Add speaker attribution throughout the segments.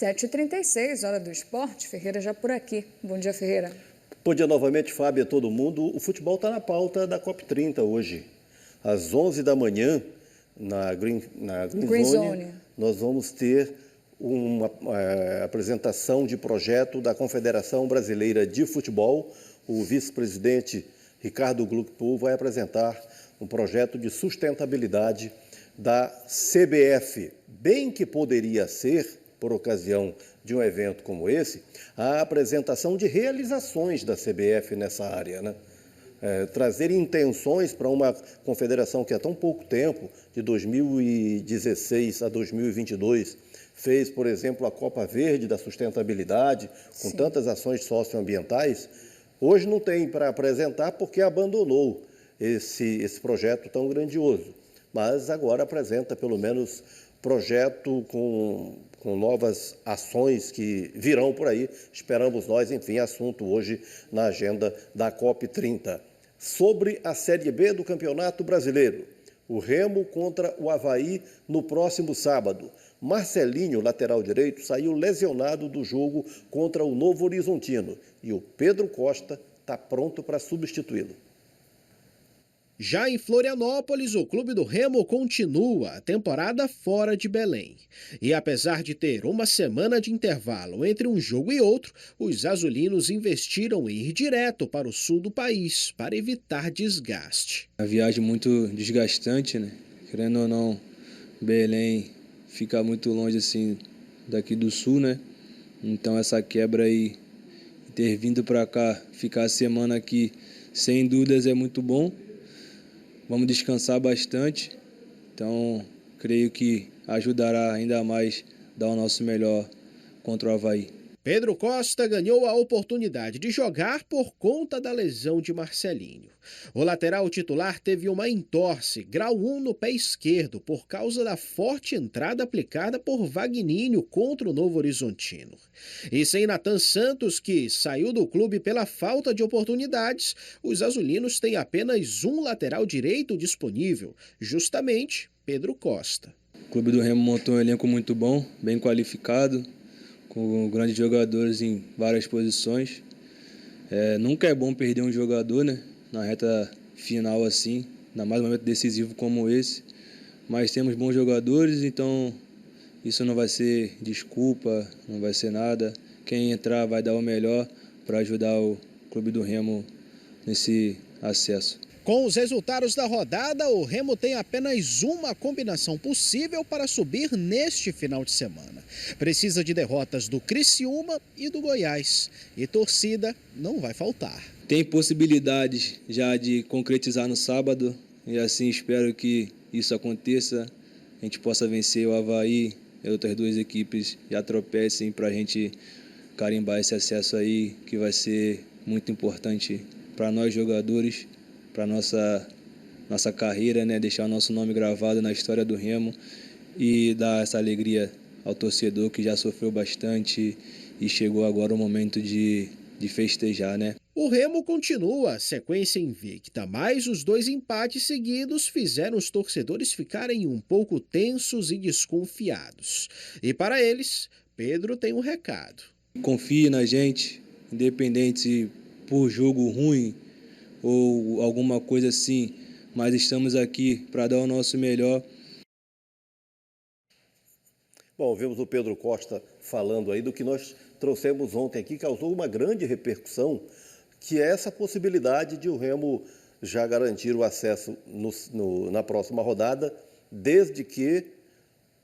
Speaker 1: 7h36, hora do esporte. Ferreira já por aqui. Bom dia, Ferreira.
Speaker 2: Bom dia novamente, Fábio, a todo mundo. O futebol está na pauta da COP30 hoje. Às 11 da manhã, na Green Zone, nós vamos ter uma apresentação de projeto da Confederação Brasileira de Futebol. O vice-presidente Ricardo Gluckpool vai apresentar um projeto de sustentabilidade da CBF, bem que poderia ser, por ocasião de um evento como esse, a apresentação de realizações da CBF nessa área, né? Trazer intenções para uma confederação que há tão pouco tempo, de 2016 a 2022, fez, por exemplo, a Copa Verde da Sustentabilidade, com
Speaker 1: Sim.
Speaker 2: tantas ações socioambientais, hoje não tem para apresentar porque abandonou esse projeto tão grandioso. Mas agora apresenta, pelo menos, projeto com novas ações que virão por aí. Esperamos nós, enfim, assunto hoje na agenda da COP30. Sobre a Série B do Campeonato Brasileiro, o Remo contra o Avaí no próximo sábado. Marcelinho, lateral direito, saiu lesionado do jogo contra o Novo Horizontino e o Pedro Costa está pronto para substituí-lo.
Speaker 3: Já em Florianópolis, o clube do Remo continua a temporada fora de Belém. E apesar de ter uma semana de intervalo entre um jogo e outro, os azulinos investiram em ir direto para o sul do país para evitar desgaste.
Speaker 4: A viagem muito desgastante, né? Querendo ou não, Belém fica muito longe assim daqui do sul, né? Então essa quebra aí, ter vindo para cá, ficar a semana aqui, sem dúvidas é muito bom. Vamos descansar bastante, então creio que ajudará ainda mais a dar o nosso melhor contra o Avaí.
Speaker 3: Pedro Costa ganhou a oportunidade de jogar por conta da lesão de Marcelinho. O lateral titular teve uma entorse, grau 1 no pé esquerdo, por causa da forte entrada aplicada por Vagninho contra o Novo Horizontino. E sem Nathan Santos, que saiu do clube pela falta de oportunidades, os azulinos têm apenas um lateral direito disponível, justamente Pedro Costa.
Speaker 4: O clube do Remo montou um elenco muito bom, bem qualificado, com grandes jogadores em várias posições. Nunca é bom perder um jogador, né? Na reta final assim, ainda mais um momento decisivo como esse. Mas temos bons jogadores, então isso não vai ser desculpa, não vai ser nada. Quem entrar vai dar o melhor para ajudar o clube do Remo nesse acesso.
Speaker 3: Com os resultados da rodada, o Remo tem apenas uma combinação possível para subir neste final de semana. Precisa de derrotas do Criciúma e do Goiás. E torcida não vai faltar.
Speaker 4: Tem possibilidades já de concretizar no sábado e assim espero que isso aconteça. A gente possa vencer o Avaí e outras duas equipes e atropecem para a gente carimbar esse acesso aí, que vai ser muito importante para nós jogadores, para nossa carreira, né? Deixar o nosso nome gravado na história do Remo e dar essa alegria ao torcedor que já sofreu bastante e chegou agora o momento de festejar, né?
Speaker 3: O Remo continua a sequência invicta, mas os 2 empates seguidos fizeram os torcedores ficarem um pouco tensos e desconfiados. E para eles, Pedro tem um recado.
Speaker 4: Confie na gente, independente se por jogo ruim ou alguma coisa assim, mas estamos aqui para dar o nosso melhor.
Speaker 2: Bom, vimos o Pedro Costa falando aí do que nós trouxemos ontem aqui, causou uma grande repercussão, que é essa possibilidade de o Remo já garantir o acesso na próxima rodada, desde que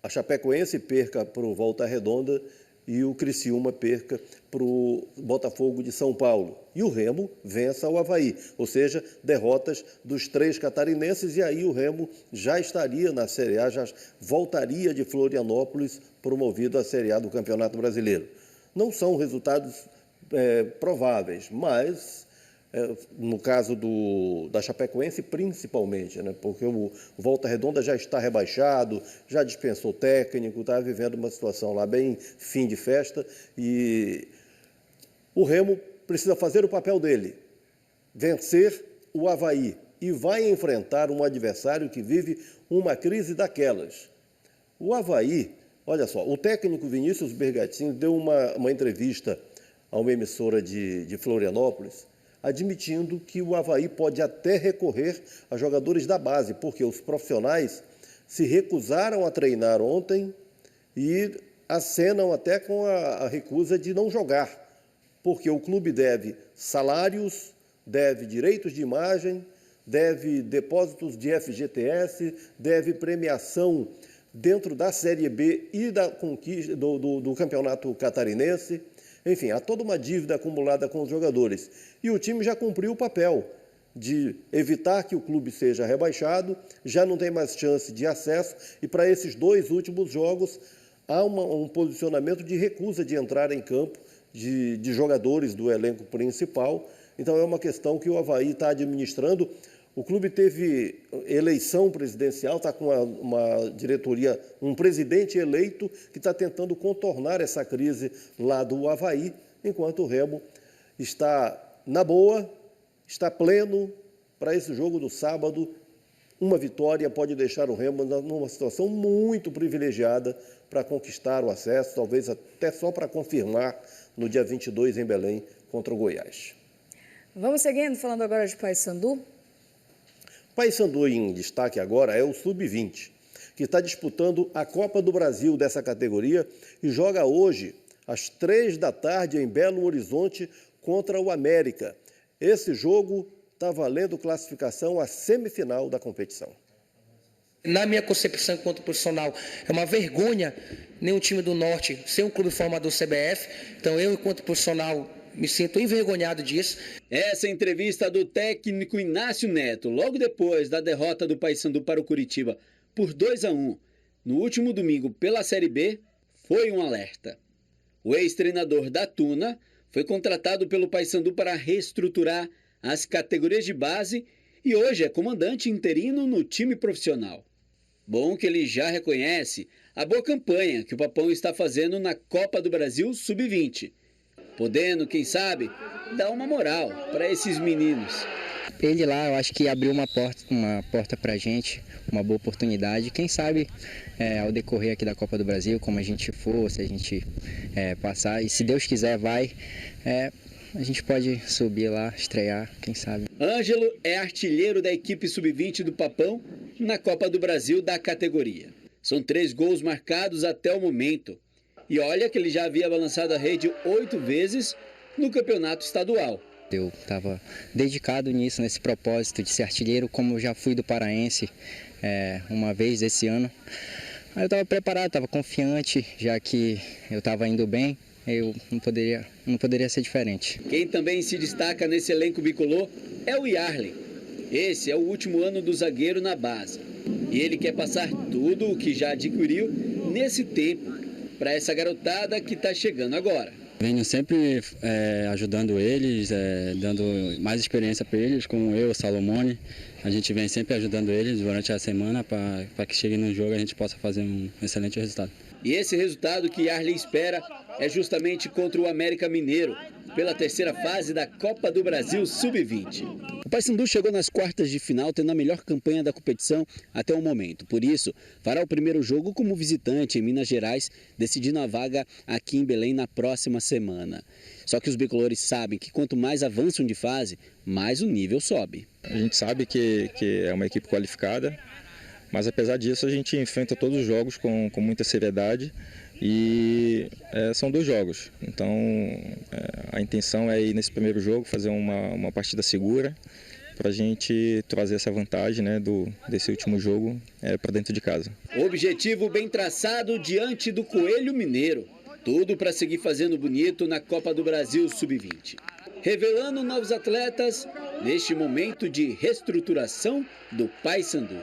Speaker 2: a Chapecoense perca para o Volta Redonda e o Criciúma perca para o Botafogo de São Paulo. E o Remo vença o Avaí, ou seja, derrotas dos 3 catarinenses, e aí o Remo já estaria na Série A, já voltaria de Florianópolis promovido à Série A do Campeonato Brasileiro. Não são resultados prováveis, mas no caso da Chapecoense principalmente, né? Porque o Volta Redonda já está rebaixado, já dispensou técnico, está vivendo uma situação lá bem fim de festa, e o Remo precisa fazer o papel dele, vencer o Avaí, e vai enfrentar um adversário que vive uma crise daquelas. O Avaí, Olha só, o técnico Vinícius Bergatini deu uma entrevista a uma emissora de Florianópolis, admitindo que o Avaí pode até recorrer a jogadores da base, porque os profissionais se recusaram a treinar ontem e acenam até com a recusa de não jogar, porque o clube deve salários, deve direitos de imagem, deve depósitos de FGTS, deve premiação dentro da Série B e da conquista do Campeonato Catarinense. Enfim, há toda uma dívida acumulada com os jogadores. E o time já cumpriu o papel de evitar que o clube seja rebaixado, já não tem mais chance de acesso, e para esses 2 últimos jogos há um posicionamento de recusa de entrar em campo de jogadores do elenco principal. Então é uma questão que o Avaí está administrando. O clube teve eleição presidencial, está com uma diretoria, um presidente eleito que está tentando contornar essa crise lá do Avaí, enquanto o Remo está na boa, está pleno para esse jogo do sábado. Uma vitória pode deixar o Remo numa situação muito privilegiada para conquistar o acesso, talvez até só para confirmar no dia 22 em Belém contra o Goiás.
Speaker 1: Vamos seguindo, falando agora de Paysandu.
Speaker 2: Paysandu em destaque agora é o Sub-20, que está disputando a Copa do Brasil dessa categoria e joga hoje, às 3 da tarde, em Belo Horizonte, contra o América. Esse jogo está valendo classificação à semifinal da competição.
Speaker 5: Na minha concepção enquanto profissional, é uma vergonha nenhum time do Norte ser um clube formador CBF. Então eu, enquanto profissional, me sinto envergonhado disso.
Speaker 6: Essa entrevista do técnico Inácio Neto, logo depois da derrota do Paysandu para o Curitiba por 2-1 no último domingo pela Série B, foi um alerta. O ex-treinador da Tuna foi contratado pelo Paysandu para reestruturar as categorias de base e hoje é comandante interino no time profissional. Bom que ele já reconhece a boa campanha que o Papão está fazendo na Copa do Brasil Sub-20. Podendo, quem sabe, dar uma moral para esses meninos.
Speaker 7: Ele lá, eu acho que abriu uma porta para a gente, uma boa oportunidade. Quem sabe, ao decorrer aqui da Copa do Brasil, como a gente for, se a gente passar, e se Deus quiser, a gente pode subir lá, estrear, quem sabe.
Speaker 6: Ângelo é artilheiro da equipe Sub-20 do Papão na Copa do Brasil da categoria. São 3 gols marcados até o momento. E olha que ele já havia balançado a rede 8 vezes no campeonato estadual.
Speaker 7: Eu estava dedicado nisso, nesse propósito de ser artilheiro, como eu já fui do Paraense uma vez esse ano. Aí eu estava preparado, estava confiante, já que eu estava indo bem, eu não poderia ser diferente.
Speaker 6: Quem também se destaca nesse elenco bicolor é o Yarley. Esse é o último ano do zagueiro na base. E ele quer passar tudo o que já adquiriu nesse tempo para essa garotada que está chegando agora.
Speaker 8: Venho sempre ajudando eles, dando mais experiência para eles, como eu, Salomone. A gente vem sempre ajudando eles durante a semana para que chegue no jogo e a gente possa fazer um excelente resultado.
Speaker 6: E esse resultado que Yarley espera é justamente contra o América Mineiro, pela 3ª fase da Copa do Brasil Sub-20. O Paysandu chegou nas quartas de final tendo a melhor campanha da competição até o momento. Por isso, fará o primeiro jogo como visitante em Minas Gerais, decidindo a vaga aqui em Belém na próxima semana. Só que os bicolores sabem que quanto mais avançam de fase, mais o nível sobe.
Speaker 9: A gente sabe que é uma equipe qualificada, mas apesar disso a gente enfrenta todos os jogos com muita seriedade e são 2 jogos. Então a intenção é ir nesse primeiro jogo, fazer uma partida segura para a gente trazer essa vantagem, né, desse último jogo para dentro de casa.
Speaker 6: Objetivo bem traçado diante do Coelho Mineiro. Tudo para seguir fazendo bonito na Copa do Brasil Sub-20. Revelando novos atletas neste momento de reestruturação do Paysandu.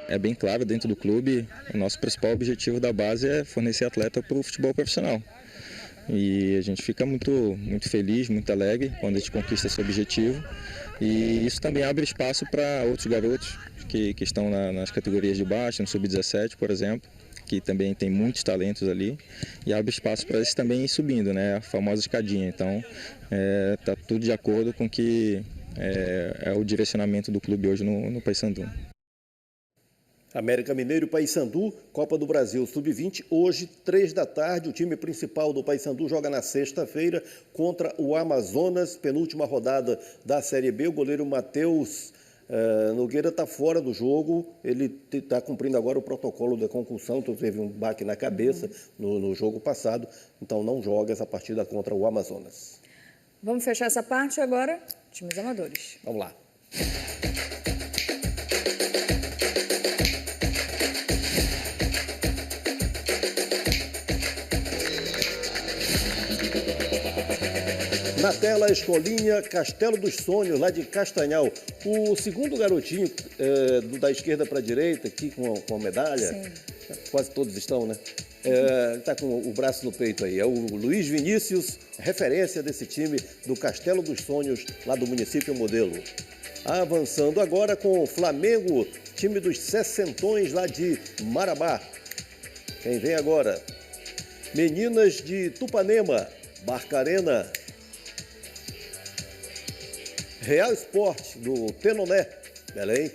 Speaker 9: É bem claro dentro do clube, o nosso principal objetivo da base é fornecer atleta para o futebol profissional. E a gente fica muito feliz, muito alegre quando a gente conquista esse objetivo. E isso também abre espaço para outros garotos que estão nas categorias de baixo, no Sub-17, por exemplo, que também tem muitos talentos ali. E abre espaço para eles também ir subindo, né? A famosa escadinha. Então, está tudo de acordo com o que é o direcionamento do clube hoje no Paysandu.
Speaker 2: América Mineiro e Paysandu, Copa do Brasil Sub-20, hoje, 3 da tarde, o time principal do Paysandu joga na sexta-feira contra o Amazonas, penúltima rodada da Série B. O goleiro Matheus Nogueira está fora do jogo, ele está cumprindo agora o protocolo da concussão, então teve um baque na cabeça no jogo passado, então não joga essa partida contra o Amazonas.
Speaker 1: Vamos fechar essa parte agora, times amadores.
Speaker 2: Vamos lá. Na tela, a escolinha Castelo dos Sonhos, lá de Castanhal. O segundo garotinho da esquerda para a direita, aqui com a medalha, sim, quase todos estão, né? Está com o braço no peito aí. É o Luiz Vinícius, referência desse time do Castelo dos Sonhos, lá do município Modelo. Avançando agora com o Flamengo, time dos Sessentões, lá de Marabá. Quem vem agora? Meninas de Tupanema, Barcarena. Real Esporte, do Tenoné, Belém.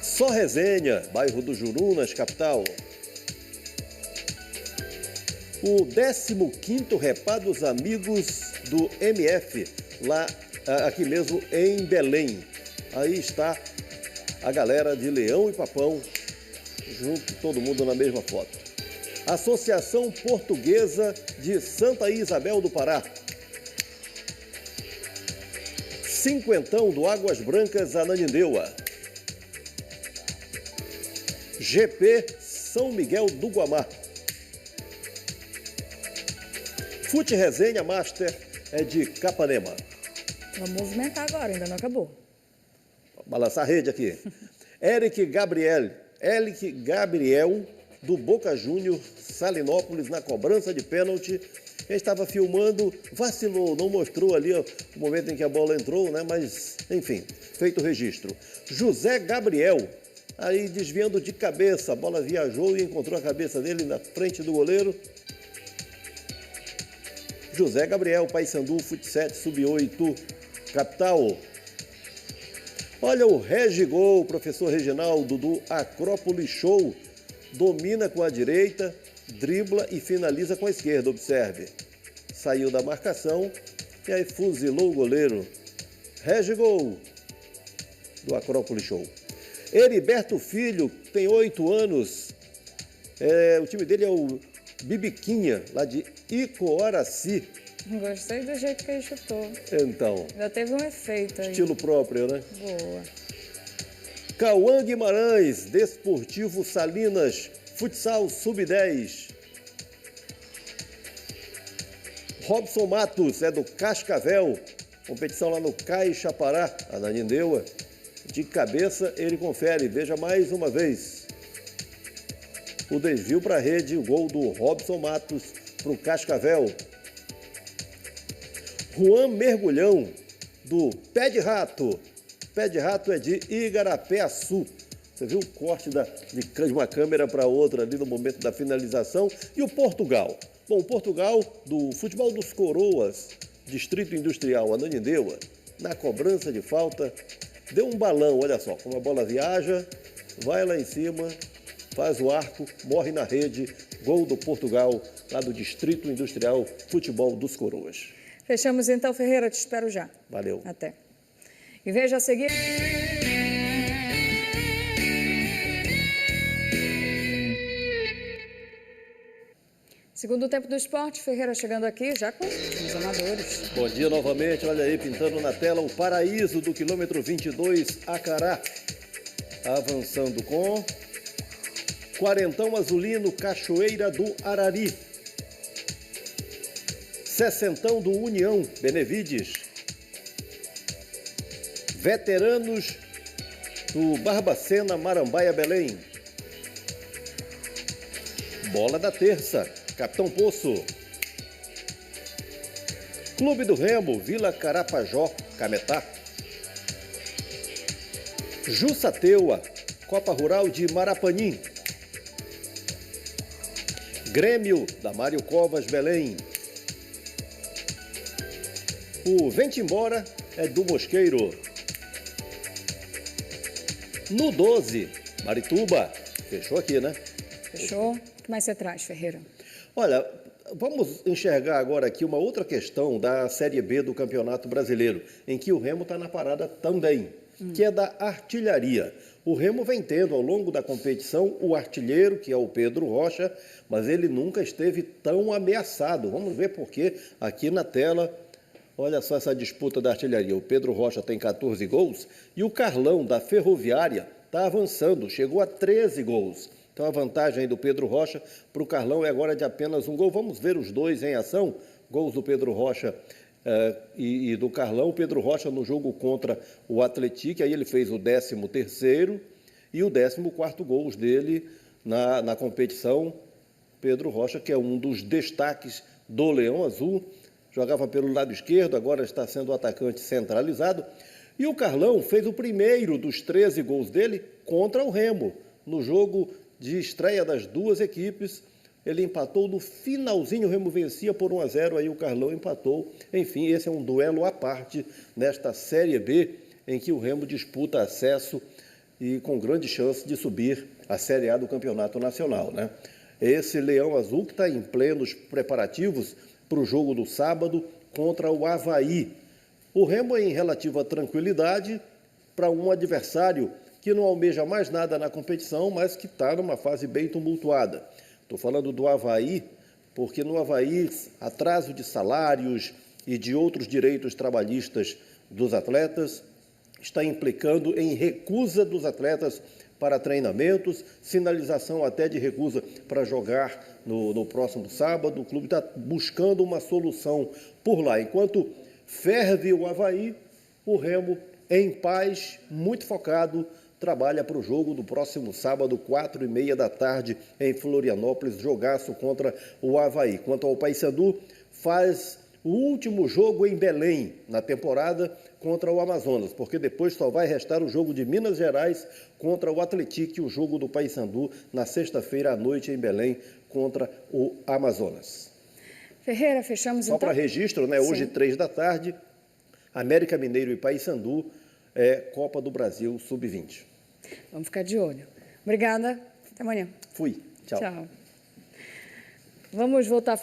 Speaker 2: Só Resenha, bairro do Jurunas, capital. O 15º Repá dos Amigos do MF, lá aqui mesmo em Belém. Aí está a galera de Leão e Papão, junto, todo mundo na mesma foto. Associação Portuguesa de Santa Isabel do Pará. Cinquentão do Águas Brancas, Ananindeua. GP São Miguel do Guamá. Fute Resenha Master é de Capanema.
Speaker 1: Vamos movimentar agora, ainda não acabou.
Speaker 2: Vou balançar a rede aqui. Eric Gabriel do Boca Júnior, Salinópolis, na cobrança de pênalti. Quem estava filmando vacilou, não mostrou ali o momento em que a bola entrou, né? Mas, enfim, feito o registro. José Gabriel, aí desviando de cabeça, a bola viajou e encontrou a cabeça dele na frente do goleiro. José Gabriel, Paysandu, Fut 7, Sub-8, capital. Olha o Regigol, o professor Reginaldo, do Acrópolis Show, domina com a direita, dribla e finaliza com a esquerda, observe. Saiu da marcação e aí fuzilou o goleiro. Regigol, do Acrópolis Show. Heriberto Filho, tem 8 anos. O time dele é o Bibiquinha, lá de Icoaraci.
Speaker 1: Gostei do jeito que ele chutou.
Speaker 2: Então.
Speaker 1: Já teve um efeito aí.
Speaker 2: Estilo próprio, né?
Speaker 1: Boa.
Speaker 2: Cauã Guimarães, Desportivo Salinas, Futsal Sub-10. Robson Matos, é do Cascavel, competição lá no Caixa Pará, Ananindeua. De cabeça, ele confere, veja mais uma vez. O desvio para a rede, o gol do Robson Matos para o Cascavel. Juan Mergulhão, do Pé de Rato. Pé de Rato é de Igarapé-Açu. Você viu o corte de uma câmera para outra ali no momento da finalização. E o Portugal? Bom, o Portugal, do Futebol dos Coroas, Distrito Industrial Ananindeua, na cobrança de falta, deu um balão, olha só, como a bola viaja, vai lá em cima, faz o arco, morre na rede, gol do Portugal, lá do Distrito Industrial Futebol dos Coroas.
Speaker 1: Fechamos então, Ferreira, te espero já.
Speaker 2: Valeu.
Speaker 1: Até. E veja a seguir... Segundo tempo do esporte, Ferreira chegando aqui já com os amadores.
Speaker 2: Bom dia novamente, olha aí, pintando na tela o Paraíso do quilômetro 22, Acará. Avançando com Quarentão Azulino, Cachoeira do Arari. Sessentão do União, Benevides. Veteranos do Barbacena, Marambaia, Belém. Bola da terça, Capitão Poço. Clube do Remo, Vila Carapajó, Cametá. Jussateua, Copa Rural de Marapanim. Grêmio, da Mário Covas, Belém. O Vente Embora é do Mosqueiro. No 12, Marituba. Fechou aqui, né?
Speaker 1: Fechou? O que mais você traz, Ferreira?
Speaker 2: Olha, vamos enxergar agora aqui uma outra questão da Série B do Campeonato Brasileiro, em que o Remo está na parada também, que é da artilharia. O Remo vem tendo, ao longo da competição, o artilheiro, que é o Pedro Rocha, mas ele nunca esteve tão ameaçado. Vamos ver por quê aqui na tela. Olha só essa disputa da artilharia. O Pedro Rocha tem 14 gols e o Carlão, da Ferroviária, está avançando, chegou a 13 gols. Então a vantagem aí do Pedro Rocha para o Carlão é agora de apenas um gol. Vamos ver os dois em ação. Gols do Pedro Rocha e do Carlão. O Pedro Rocha no jogo contra o Atlético, aí ele fez o 13º e o 14º gols dele na competição. Pedro Rocha, que é um dos destaques do Leão Azul, jogava pelo lado esquerdo, agora está sendo o atacante centralizado. E o Carlão fez o primeiro dos 13 gols dele contra o Remo, no jogo de estreia das duas equipes. Ele empatou no finalzinho, o Remo vencia por 1-0, aí o Carlão empatou. Enfim, esse é um duelo à parte nesta Série B, em que o Remo disputa acesso e com grande chance de subir à Série A do Campeonato Nacional, né? Esse Leão Azul que está em plenos preparativos para o jogo do sábado contra o Avaí. O Remo em relativa tranquilidade para um adversário que não almeja mais nada na competição, mas que está numa fase bem tumultuada. Estou falando do Avaí, porque no Avaí, atraso de salários e de outros direitos trabalhistas dos atletas está implicando em recusa dos atletas para treinamentos, sinalização até de recusa para jogar no próximo sábado. O clube está buscando uma solução por lá. Enquanto ferve o Avaí, o Remo, em paz, muito focado, trabalha para o jogo do próximo sábado, 4h30 em Florianópolis, jogaço contra o Avaí. Quanto ao Paysandu, faz o último jogo em Belém na temporada contra o Amazonas, porque depois só vai restar o jogo de Minas Gerais contra o Atlético, o jogo do Paysandu na sexta-feira à noite em Belém contra o Amazonas.
Speaker 1: Ferreira, fechamos
Speaker 2: Só
Speaker 1: então?
Speaker 2: para registro, né? Hoje, 15h, América Mineiro e Paysandu, Copa do Brasil Sub-20.
Speaker 1: Vamos ficar de olho. Obrigada. Até amanhã.
Speaker 2: Fui. Tchau.
Speaker 1: Tchau. Vamos voltar a falar.